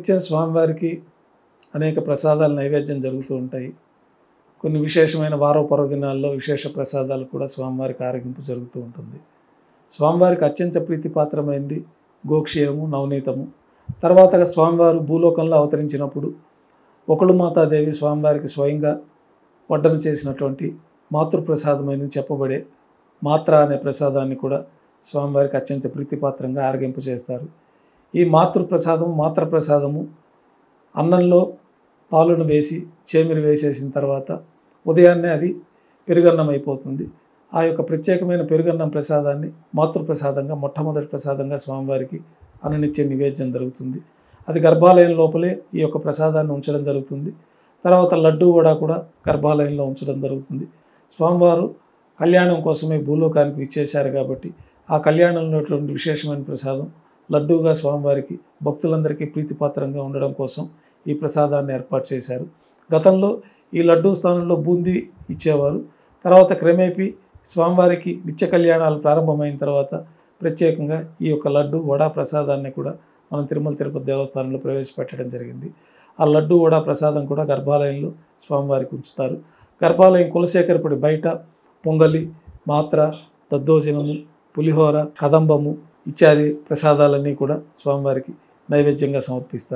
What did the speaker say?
నిత్యం స్వామివారికి అనేక ప్రసాదాలు నైవేద్యం జరుగుతూ ఉంటాయి. కొన్ని విశేషమైన వారం పర్వదినాల్లో విశేష ప్రసాదాలు కూడా స్వామివారికి ఆరగింపు జరుగుతూ ఉంటుంది. స్వామివారికి అత్యంత ప్రీతిపాత్రమైంది గోక్షీరము, నవనీతము. తర్వాత స్వామివారు భూలోకంలో అవతరించినప్పుడు ఒకళమాతాదేవి స్వామివారికి స్వయంగా వడ్డన చేసినటువంటి మాతృప్రసాదమైన చెప్పబడే మాత్ర అనే ప్రసాదాన్ని కూడా స్వామివారికి అత్యంత ప్రీతిపాత్రంగా ఆరగింపు చేస్తారు. ఈ మాతృప్రసాదము అన్నంలో పాలను వేసి చేమిరి వేసేసిన తర్వాత ఉదయాన్నే అది పెరుగన్నం అయిపోతుంది. ఆ యొక్క ప్రత్యేకమైన పెరుగన్నం ప్రసాదాన్ని మాతృప్రసాదంగా మొట్టమొదటి ప్రసాదంగా స్వామివారికి అనునిత్య నివేద్యం జరుగుతుంది. అది గర్భాలయం లోపలే ఈ యొక్క ప్రసాదాన్ని ఉంచడం జరుగుతుంది. తర్వాత లడ్డూ కూడా గర్భాలయంలో ఉంచడం జరుగుతుంది. స్వామివారు కళ్యాణం కోసమే భూలోకానికి ఇచ్చేశారు కాబట్టి ఆ కళ్యాణంలో విశేషమైన ప్రసాదం లడ్డూగా స్వామివారికి భక్తులందరికీ ప్రీతిపాత్రంగా ఉండడం కోసం ఈ ప్రసాదాన్ని ఏర్పాటు చేశారు. గతంలో ఈ లడ్డూ స్థానంలో బూందీ ఇచ్చేవారు. తర్వాత క్రమేపీ స్వామివారికి నిత్య కళ్యాణాలు ప్రారంభమైన తర్వాత ప్రత్యేకంగా ఈ యొక్క లడ్డు వడా ప్రసాదాన్ని కూడా మనం తిరుమల తిరుపతి దేవస్థానంలో ప్రవేశపెట్టడం జరిగింది. ఆ లడ్డు వడా ప్రసాదం కూడా గర్భాలయంలో స్వామివారికి ఉంచుతారు. గర్భాలయం కులశేఖరపుడి బయట పొంగలి, మాత్ర, దద్దోజనము, పులిహోర, కదంబము ఇత్యాది ప్రసాదాలన్నీ కూడా స్వామివారికి నైవేద్యంగా సమర్పిస్తారు.